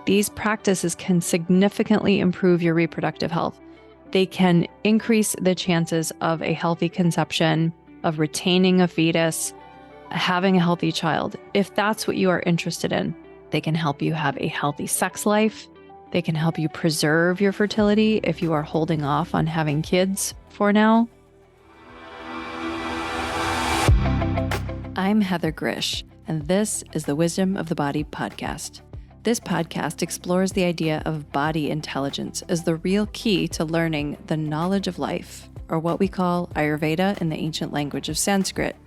These practices can significantly improve your reproductive health. They can increase the chances of a healthy conception, of retaining a fetus, having a healthy child. If that's what you are interested in, they can help you have a healthy sex life. They can help you preserve your fertility if you are holding off on having kids for now. I'm Heather Grzych, and this is the Wisdom of the Body podcast. This podcast explores the idea of body intelligence as the real key to learning the knowledge of life, or what we call Ayurveda in the ancient language of Sanskrit.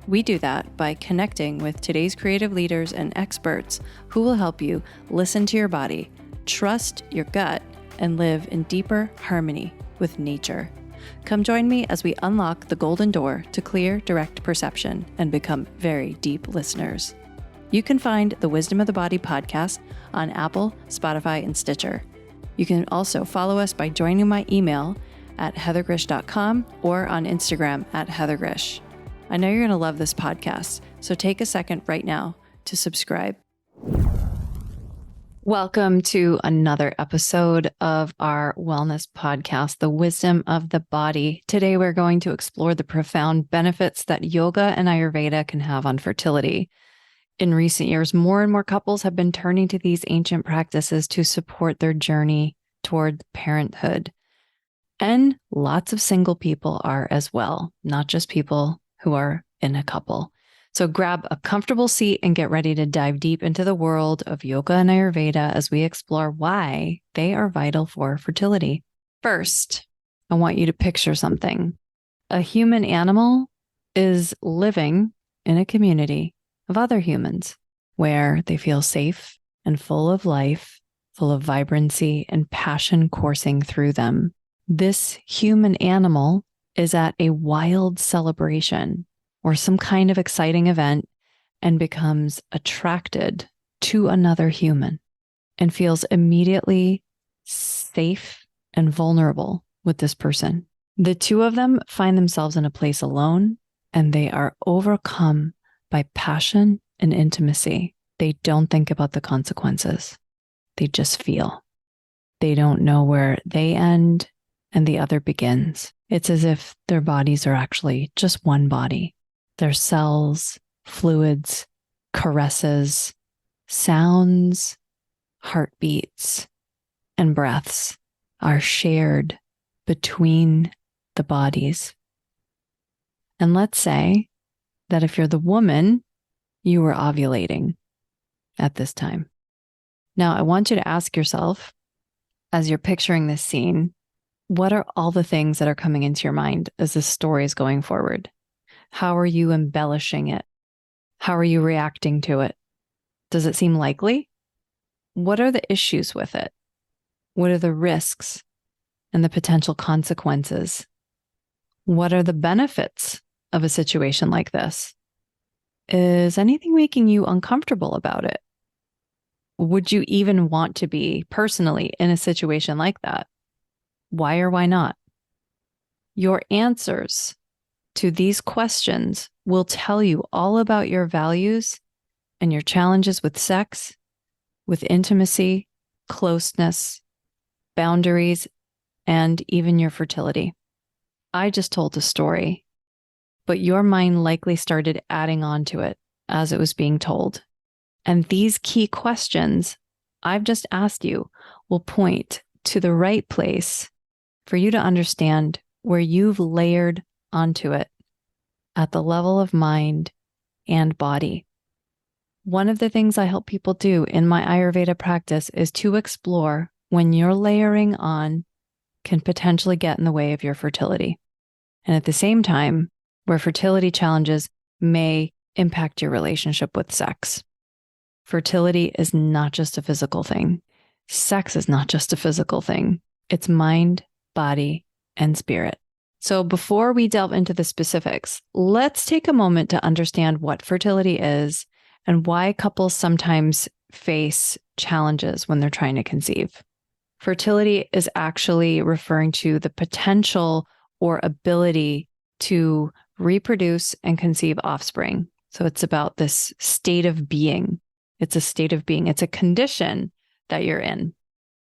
We do that by connecting with today's creative leaders and experts who will help you listen to your body, trust your gut, and live in deeper harmony with nature. Come join me as we unlock the golden door to clear, direct perception and become very deep listeners. You can find the Wisdom of the Body podcast on Apple, Spotify, and Stitcher. You can also follow us by joining my email at heathergrzych.com or on Instagram at heathergrzych. I know you're going to love this podcast, so take a second right now to subscribe. Welcome to another episode of our wellness podcast, The Wisdom of the Body. Today, we're going to explore the profound benefits that yoga and Ayurveda can have on fertility. In recent years, more and more couples have been turning to these ancient practices to support their journey toward parenthood. And lots of single people are as well, not just people who are in a couple. So grab a comfortable seat and get ready to dive deep into the world of yoga and Ayurveda as we explore why they are vital for fertility. First, I want you to picture something. A human animal is living in a community of other humans where they feel safe and full of life, full of vibrancy and passion coursing through them. This human animal is at a wild celebration or some kind of exciting event and becomes attracted to another human and feels immediately safe and vulnerable with this person. The two of them find themselves in a place alone, and they are overcome by passion and intimacy. They don't think about the consequences. They just feel. They don't know where they end and the other begins. It's as if their bodies are actually just one body. Their cells, fluids, caresses, sounds, heartbeats, and breaths are shared between the bodies. And let's say that if you're the woman, you were ovulating at this time. Now, I want you to ask yourself, as you're picturing this scene, what are all the things that are coming into your mind as this story is going forward? How are you embellishing it? How are you reacting to it? Does it seem likely? What are the issues with it? What are the risks and the potential consequences? What are the benefits of a situation like this? Is anything making you uncomfortable about it? Would you even want to be personally in a situation like that? Why or why not? Your answers to these questions will tell you all about your values and your challenges with sex, with intimacy, closeness, boundaries, and even your fertility. I just told a story, but your mind likely started adding on to it as it was being told. And these key questions I've just asked you will point to the right place for you to understand where you've layered onto it at the level of mind and body. One of the things I help people do in my Ayurveda practice is to explore when your layering on can potentially get in the way of your fertility. And at the same time, where fertility challenges may impact your relationship with sex. Fertility is not just a physical thing. Sex is not just a physical thing. It's mind, body, and spirit. So before we delve into the specifics, let's take a moment to understand what fertility is and why couples sometimes face challenges when they're trying to conceive. Fertility is actually referring to the potential or ability to reproduce and conceive offspring. So it's about this state of being. It's a state of being. It's a condition that you're in.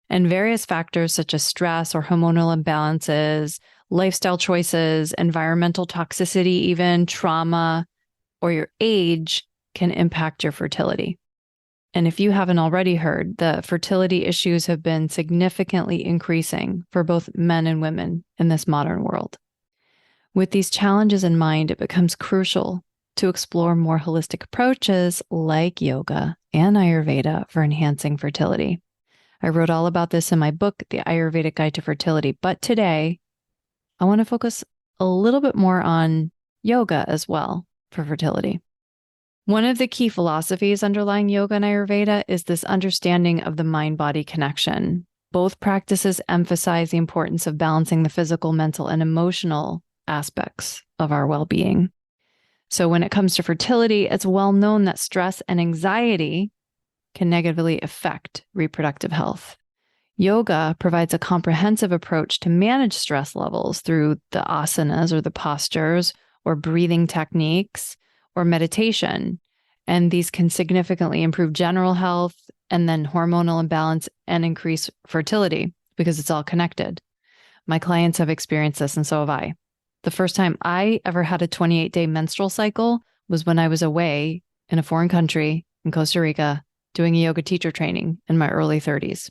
And various factors such as stress or hormonal imbalances, lifestyle choices, environmental toxicity, even trauma, or your age can impact your fertility. And if you haven't already heard, the fertility issues have been significantly increasing for both men and women in this modern world. With these challenges in mind, it becomes crucial to explore more holistic approaches like yoga and Ayurveda for enhancing fertility. I wrote all about this in my book, The Ayurvedic Guide to Fertility, but today I want to focus a little bit more on yoga as well for fertility. One of the key philosophies underlying yoga and Ayurveda is this understanding of the mind-body connection. Both practices emphasize the importance of balancing the physical, mental, and emotional aspects of our well-being. So when it comes to fertility, it's well known that stress and anxiety can negatively affect reproductive health. Yoga provides a comprehensive approach to manage stress levels through the asanas or the postures or breathing techniques or meditation. And these can significantly improve general health and then hormonal imbalance and increase fertility because it's all connected. My clients have experienced this and so have I. The first time I ever had a 28-day menstrual cycle was when I was away in a foreign country in Costa Rica doing a yoga teacher training in my early 30s.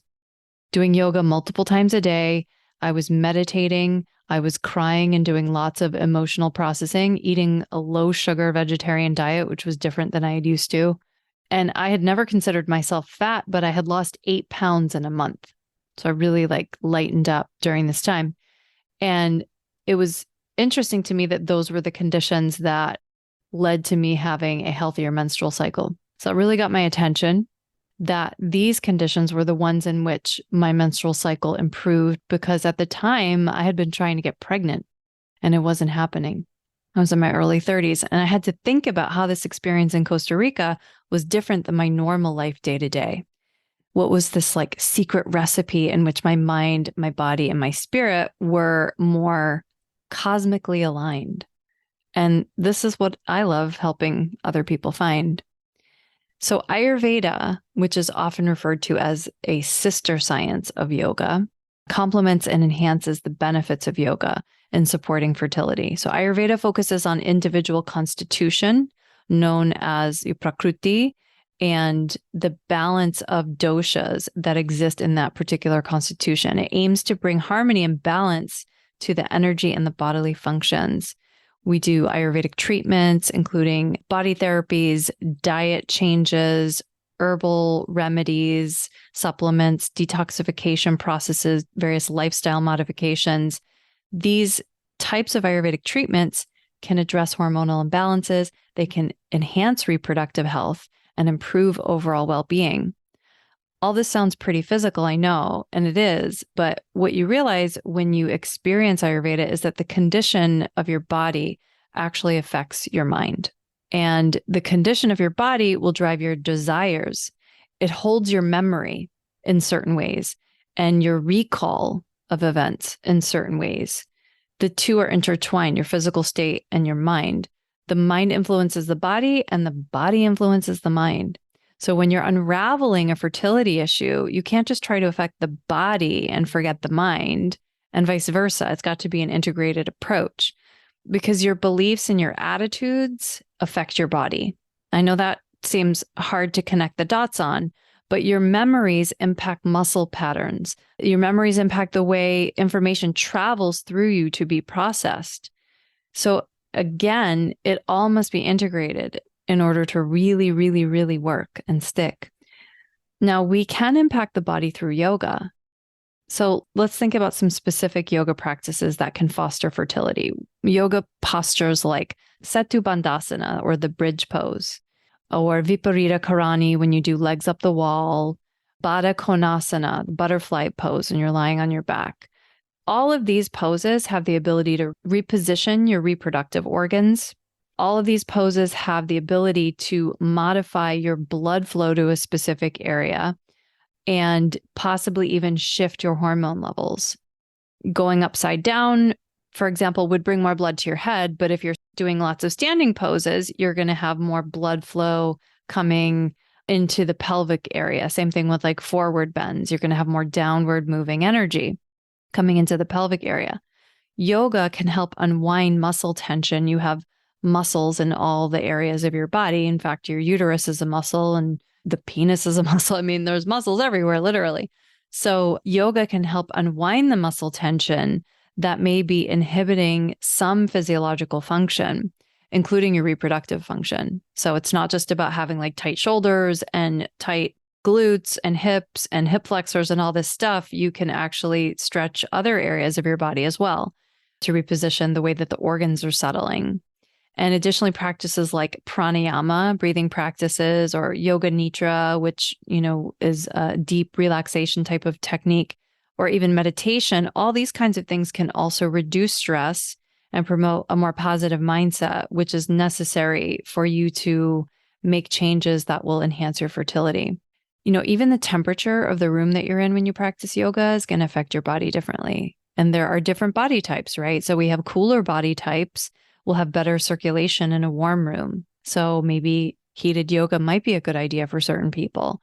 Doing yoga multiple times a day, I was meditating, I was crying and doing lots of emotional processing, eating a low sugar vegetarian diet, which was different than I had used to. And I had never considered myself fat, but I had lost 8 pounds in a month. So I really lightened up during this time. And it was interesting to me that those were the conditions that led to me having a healthier menstrual cycle. So it really got my attention that these conditions were the ones in which my menstrual cycle improved, because at the time I had been trying to get pregnant and it wasn't happening. I was in my early 30s and I had to think about how this experience in Costa Rica was different than my normal life day to day. What was this secret recipe in which my mind, my body, and my spirit were more cosmically aligned? And this is what I love helping other people find. So Ayurveda, which is often referred to as a sister science of yoga, complements and enhances the benefits of yoga in supporting fertility. So Ayurveda focuses on individual constitution, known as prakruti, and the balance of doshas that exist in that particular constitution. It aims to bring harmony and balance to the energy and the bodily functions. We do Ayurvedic treatments, including body therapies, diet changes, herbal remedies, supplements, detoxification processes, various lifestyle modifications. These types of Ayurvedic treatments can address hormonal imbalances. They can enhance reproductive health and improve overall well-being. All this sounds pretty physical, I know, and it is, but what you realize when you experience Ayurveda is that the condition of your body actually affects your mind. And the condition of your body will drive your desires. It holds your memory in certain ways and your recall of events in certain ways. The two are intertwined, your physical state and your mind. The mind influences the body and the body influences the mind. So when you're unraveling a fertility issue, you can't just try to affect the body and forget the mind, and vice versa. It's got to be an integrated approach because your beliefs and your attitudes affect your body. I know that seems hard to connect the dots on, but your memories impact muscle patterns. Your memories impact the way information travels through you to be processed. So again, it all must be integrated in order to really, really, really work and stick. Now, we can impact the body through yoga. So let's think about some specific yoga practices that can foster fertility. Yoga postures like Setu Bandhasana, or the bridge pose, or Viparita Karani when you do legs up the wall, Baddha Konasana, the butterfly pose when you're lying on your back. All of these poses have the ability to reposition your reproductive organs. All of these poses have the ability to modify your blood flow to a specific area and possibly even shift your hormone levels. Going upside down, for example, would bring more blood to your head, but if you're doing lots of standing poses, you're going to have more blood flow coming into the pelvic area. Same thing with like forward bends. You're going to have more downward moving energy coming into the pelvic area. Yoga can help unwind muscle tension. You have muscles in all the areas of your body. In fact, your uterus is a muscle and the penis is a muscle. I mean, there's muscles everywhere, literally. So yoga can help unwind the muscle tension that may be inhibiting some physiological function, including your reproductive function. So it's not just about having like tight shoulders and tight glutes and hips and hip flexors and all this stuff. You can actually stretch other areas of your body as well to reposition the way that the organs are settling. And additionally, practices like pranayama, breathing practices, or yoga nidra, which, is a deep relaxation type of technique, or even meditation, all these kinds of things can also reduce stress and promote a more positive mindset, which is necessary for you to make changes that will enhance your fertility. Even the temperature of the room that you're in when you practice yoga is going to affect your body differently. And there are different body types, right? So we have cooler body types will have better circulation in a warm room. So maybe heated yoga might be a good idea for certain people.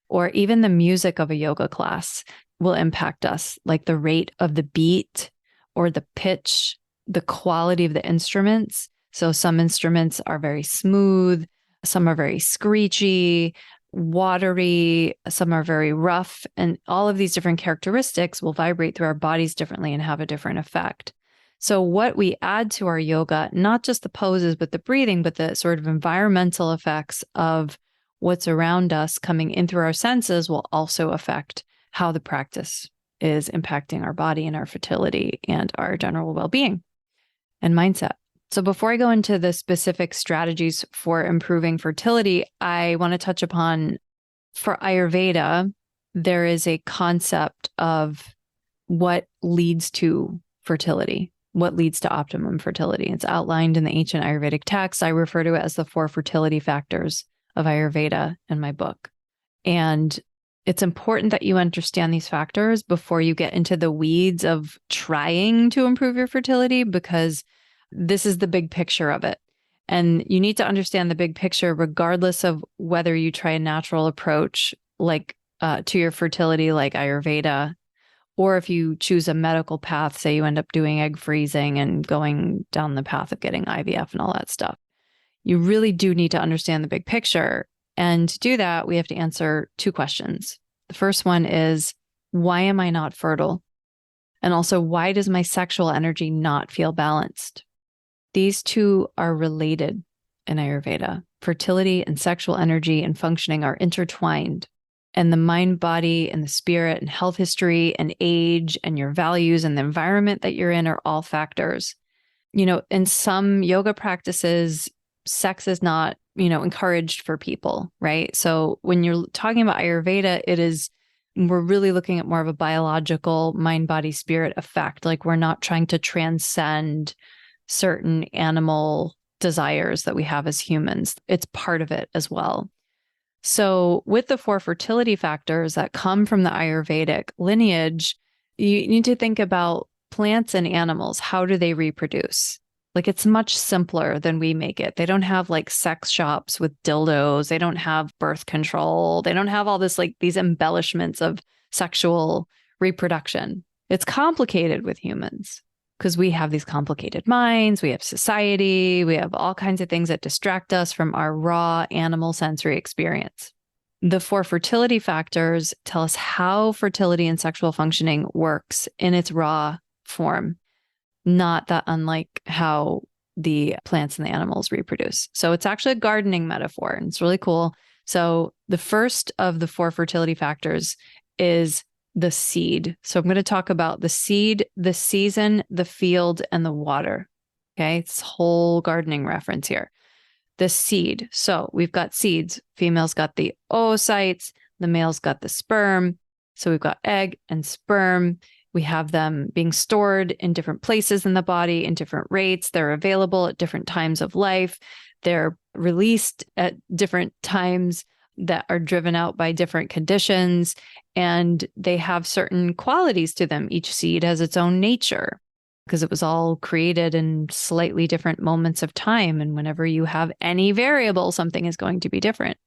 Or even the music of a yoga class will impact us, like the rate of the beat or the pitch, the quality of the instruments. So some instruments are very smooth, some are very screechy, watery, some are very rough, and all of these different characteristics will vibrate through our bodies differently and have a different effect. So what we add to our yoga, not just the poses, but the breathing, but the sort of environmental effects of what's around us coming in through our senses will also affect how the practice is impacting our body and our fertility and our general well-being and mindset. So before I go into the specific strategies for improving fertility, I want to touch upon, for Ayurveda, there is a concept of what leads to fertility, what leads to optimum fertility. It's outlined in the ancient Ayurvedic texts. I refer to it as the Four Fertility Factors of Ayurveda in my book. And it's important that you understand these factors before you get into the weeds of trying to improve your fertility, because this is the big picture of it. And you need to understand the big picture regardless of whether you try a natural approach like to your fertility, like Ayurveda, or if you choose a medical path, say you end up doing egg freezing and going down the path of getting IVF and all that stuff. You really do need to understand the big picture. And to do that, we have to answer two questions. The first one is, why am I not fertile? And also, why does my sexual energy not feel balanced? These two are related in Ayurveda. Fertility and sexual energy and functioning are intertwined. And the mind, body, and the spirit, and health history, and age, and your values, and the environment that you're in are all factors. In some yoga practices, sex is not, encouraged for people, right? So when you're talking about Ayurveda, we're really looking at more of a biological mind, body, spirit effect. Like we're not trying to transcend certain animal desires that we have as humans. It's part of it as well. So with the four fertility factors that come from the Ayurvedic lineage, you need to think about plants and animals. How do they reproduce? Like it's much simpler than we make it. They don't have like sex shops with dildos. They don't have birth control. They don't have all this, like these embellishments of sexual reproduction. It's complicated with humans because we have these complicated minds. We have society. We have all kinds of things that distract us from our raw animal sensory experience. The four fertility factors tell us how fertility and sexual functioning works in its raw form, not that unlike how the plants and the animals reproduce. So it's actually a gardening metaphor, and it's really cool. So the first of the four fertility factors is the seed. So I'm going to talk about the seed, the season, the field, and the water. Okay, it's a whole gardening reference here. The seed. So we've got seeds. Females got the oocytes, the males got the sperm. So we've got egg and sperm. We have them being stored in different places in the body in different rates. They're available at different times of life. They're released at different times that are driven out by different conditions, and they have certain qualities to them. Each seed has its own nature because it was all created in slightly different moments of time. And whenever you have any variable, something is going to be different.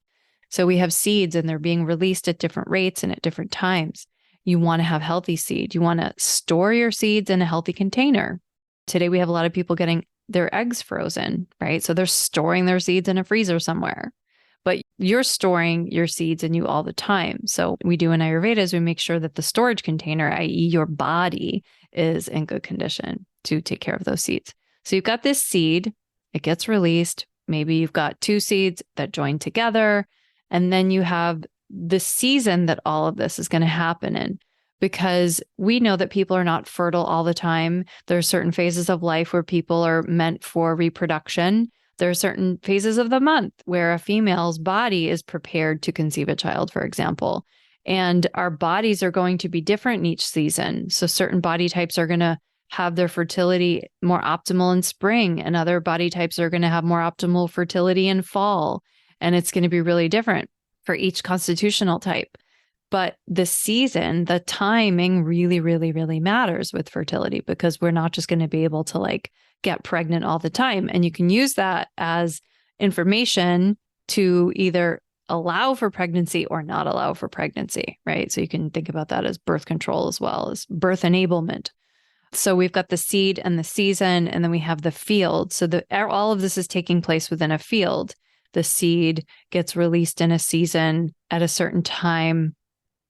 So we have seeds and they're being released at different rates and at different times. You want to have healthy seed. You want to store your seeds in a healthy container. Today, we have a lot of people getting their eggs frozen, right? So they're storing their seeds in a freezer somewhere, but you're storing your seeds in you all the time. So we do in Ayurveda is we make sure that the storage container, i.e. your body, is in good condition to take care of those seeds. So you've got this seed, it gets released. Maybe you've got two seeds that join together, and then you have the season that all of this is going to happen in. Because we know that people are not fertile all the time. There are certain phases of life where people are meant for reproduction. There are certain phases of the month where a female's body is prepared to conceive a child, for example. And our bodies are going to be different in each season. So certain body types are going to have their fertility more optimal in spring, and other body types are going to have more optimal fertility in fall. And it's going to be really different for each constitutional type. But the season, the timing really, really, really matters with fertility, because we're not just going to be able to get pregnant all the time. And you can use that as information to either allow for pregnancy or not allow for pregnancy, right? So you can think about that as birth control as well as birth enablement. So we've got the seed and the season, and then we have the field. So all of this is taking place within a field. The seed gets released in a season at a certain time.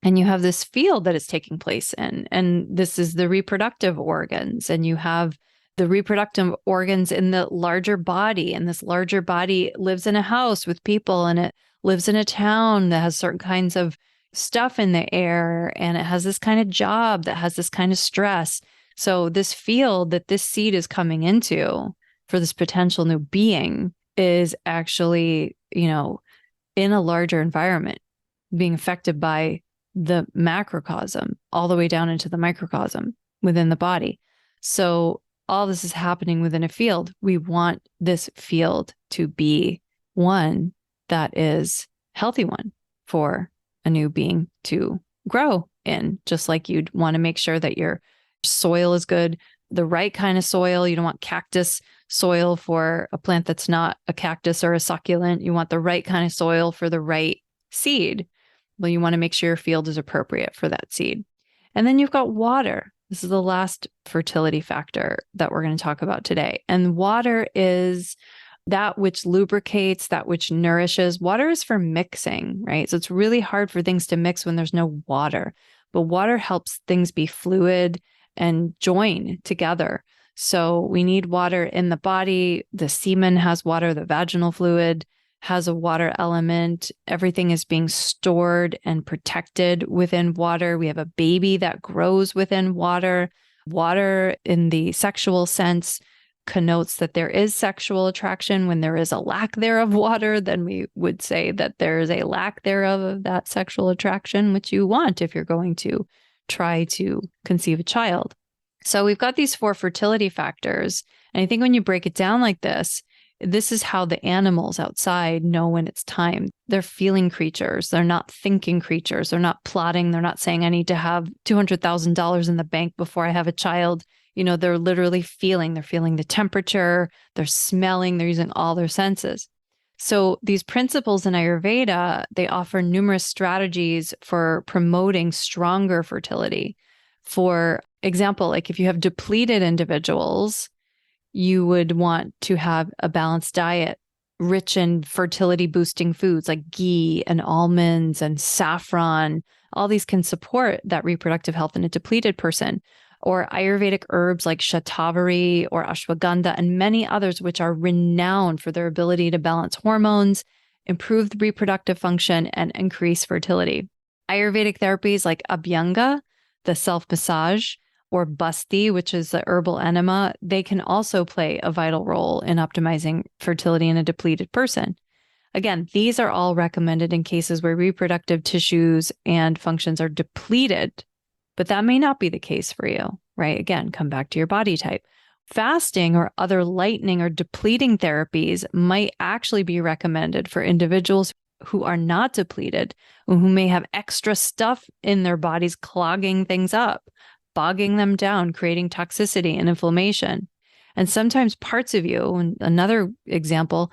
And you have this field that is taking place in, and this is the reproductive organs, and you have the reproductive organs in the larger body, and this larger body lives in a house with people, and it lives in a town that has certain kinds of stuff in the air, and it has this kind of job that has this kind of stress. So this field that this seed is coming into for this potential new being is actually, in a larger environment, being affected by the macrocosm all the way down into the microcosm within the body. So all this is happening within a field. We want this field to be one that is healthy one for a new being to grow in, just like you'd want to make sure that your soil is good, the right kind of soil. You don't want cactus soil for a plant that's not a cactus or a succulent. You want the right kind of soil for the right seed. Well, you want to make sure your field is appropriate for that seed. And then you've got water. This is the last fertility factor that we're going to talk about today. And water is that which lubricates, that which nourishes. Water is for mixing, right? So it's really hard for things to mix when there's no water. But water helps things be fluid and join together. So we need water in the body. The semen has water, the vaginal fluid has a water element. Everything is being stored and protected within water. We have a baby that grows within water. Water in the sexual sense connotes that there is sexual attraction. When there is a lack thereof water, then we would say that there is a lack thereof of that sexual attraction, which you want if you're going to try to conceive a child. So we've got these 4 fertility factors. And I think when you break it down like this is how the animals outside know when it's time. They're feeling creatures. They're not thinking creatures. They're not plotting. They're not saying, I need to have $200,000 in the bank before I have a child. They're literally feeling. They're feeling the temperature. They're smelling. They're using all their senses. So these principles in Ayurveda, they offer numerous strategies for promoting stronger fertility. For example, if you have depleted individuals, you would want to have a balanced diet, rich in fertility boosting foods like ghee and almonds and saffron. All these can support that reproductive health in a depleted person. Or Ayurvedic herbs like shatavari or ashwagandha and many others, which are renowned for their ability to balance hormones, improve the reproductive function, and increase fertility. Ayurvedic therapies like abhyanga, the self-massage, or basti, which is the herbal enema, they can also play a vital role in optimizing fertility in a depleted person. Again, these are all recommended in cases where reproductive tissues and functions are depleted, but that may not be the case for you, right? Again, come back to your body type. Fasting or other lightening or depleting therapies might actually be recommended for individuals who are not depleted, who may have extra stuff in their bodies clogging things up, bogging them down, creating toxicity and inflammation. And sometimes parts of you, and another example,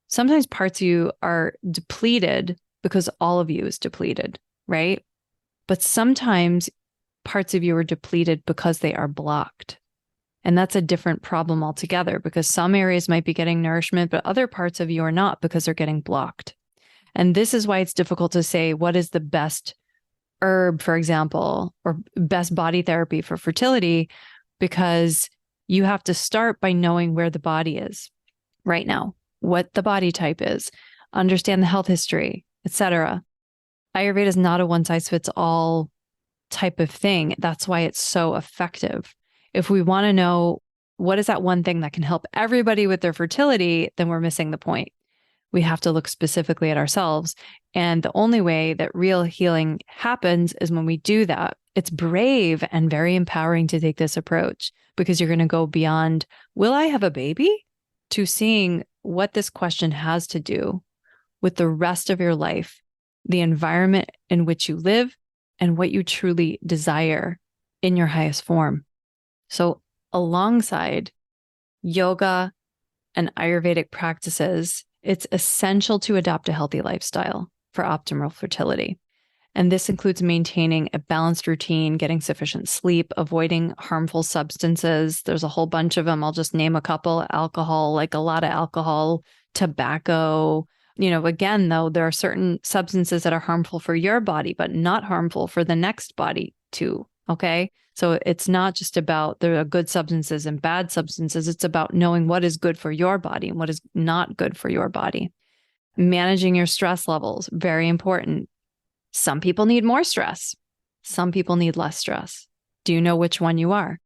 sometimes parts of you are depleted because all of you is depleted, right? But sometimes parts of you are depleted because they are blocked. And that's a different problem altogether, because some areas might be getting nourishment, but other parts of you are not because they're getting blocked. And this is why it's difficult to say what is the best herb, for example, or best body therapy for fertility, because you have to start by knowing where the body is right now, what the body type is, understand the health history, etc. Ayurveda is not a one-size-fits-all type of thing. That's why it's so effective. If we want to know what is that one thing that can help everybody with their fertility, then we're missing the point. We have to look specifically at ourselves. And the only way that real healing happens is when we do that. It's brave and very empowering to take this approach, because you're going to go beyond, will I have a baby? To seeing what this question has to do with the rest of your life, the environment in which you live, and what you truly desire in your highest form. So alongside yoga and Ayurvedic practices, it's essential to adopt a healthy lifestyle for optimal fertility. And this includes maintaining a balanced routine, getting sufficient sleep, avoiding harmful substances. There's a whole bunch of them. I'll just name a couple. Alcohol, like a lot of alcohol, tobacco. Again, though, there are certain substances that are harmful for your body, but not harmful for the next body too. Okay. So it's not just about there are good substances and bad substances. It's about knowing what is good for your body and what is not good for your body. Managing your stress levels, very important. Some people need more stress. Some people need less stress. Do you know which one you are?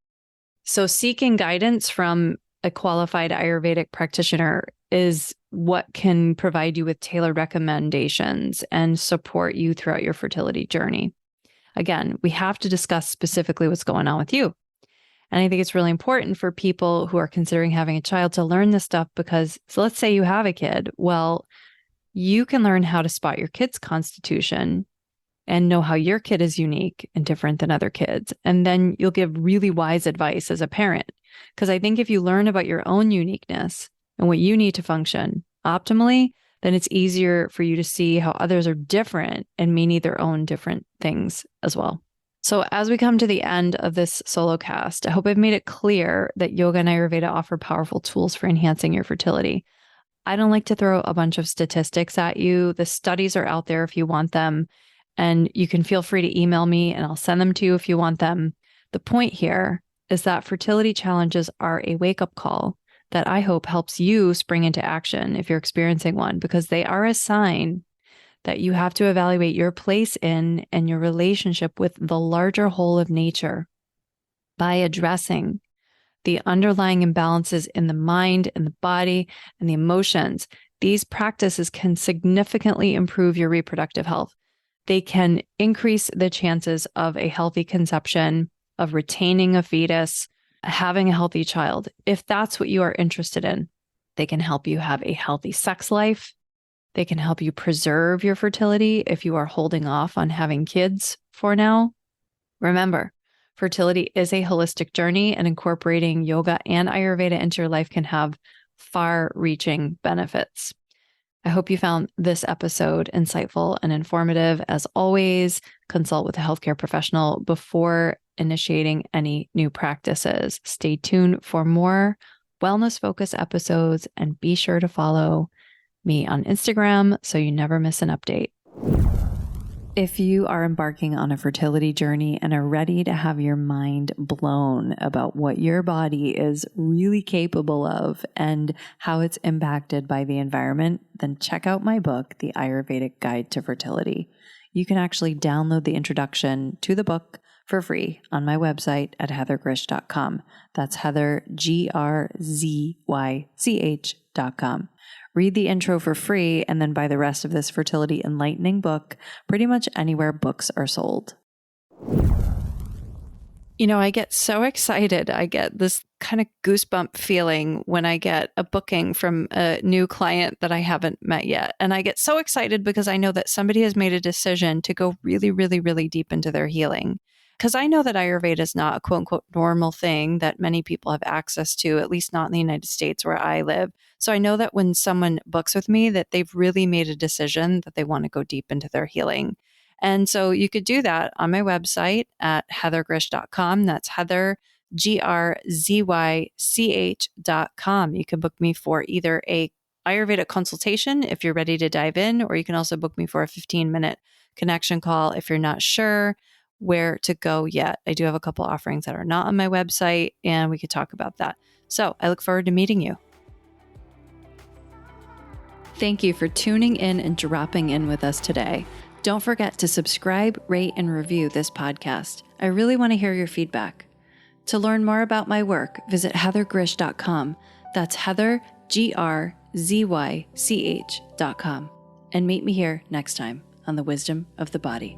So seeking guidance from a qualified Ayurvedic practitioner is what can provide you with tailored recommendations and support you throughout your fertility journey. Again, we have to discuss specifically what's going on with you. And I think it's really important for people who are considering having a child to learn this stuff, because, so let's say you have a kid. Well, you can learn how to spot your kid's constitution and know how your kid is unique and different than other kids. And then you'll give really wise advice as a parent. Because I think if you learn about your own uniqueness and what you need to function optimally, then it's easier for you to see how others are different and may need their own different things as well. So as we come to the end of this solo cast, I hope I've made it clear that yoga and Ayurveda offer powerful tools for enhancing your fertility. I don't like to throw a bunch of statistics at you. The studies are out there if you want them, and you can feel free to email me and I'll send them to you if you want them. The point here is that fertility challenges are a wake-up call that I hope helps you spring into action if you're experiencing one, because they are a sign that you have to evaluate your place in and your relationship with the larger whole of nature by addressing the underlying imbalances in the mind and the body and the emotions. These practices can significantly improve your reproductive health. They can increase the chances of a healthy conception, of retaining a fetus, having a healthy child. If that's what you are interested in, they can help you have a healthy sex life. They can help you preserve your fertility if you are holding off on having kids for now. Remember, fertility is a holistic journey, and incorporating yoga and Ayurveda into your life can have far-reaching benefits. I hope you found this episode insightful and informative. As always, consult with a healthcare professional before initiating any new practices. Stay tuned for more wellness-focused episodes, and be sure to follow me on Instagram so you never miss an update. If you are embarking on a fertility journey and are ready to have your mind blown about what your body is really capable of and how it's impacted by the environment, then check out my book, The Ayurvedic Guide to Fertility. You can actually download the introduction to the book for free on my website at heathergrzych.com. That's Heather, GRZYCH.com. Read the intro for free and then buy the rest of this fertility enlightening book pretty much anywhere books are sold. I get so excited. I get this kind of goosebump feeling when I get a booking from a new client that I haven't met yet. And I get so excited because I know that somebody has made a decision to go really, really, really deep into their healing. because I know that Ayurveda is not a quote unquote normal thing that many people have access to, at least not in the United States where I live. So I know that when someone books with me, that they've really made a decision that they want to go deep into their healing. And so you could do that on my website at heathergrzych.com. That's Heather, GRZYCH.com. You can book me for either a Ayurvedic consultation if you're ready to dive in, or you can also book me for a 15-minute connection call if you're not sure where to go yet. I do have a couple offerings that are not on my website, and we could talk about that. So I look forward to meeting you. Thank you for tuning in and dropping in with us today. Don't forget to subscribe, rate, and review this podcast. I really want to hear your feedback. To learn more about my work, visit heathergrzych.com. That's Heather, GRZYCH.com. And meet me here next time on The Wisdom of the Body.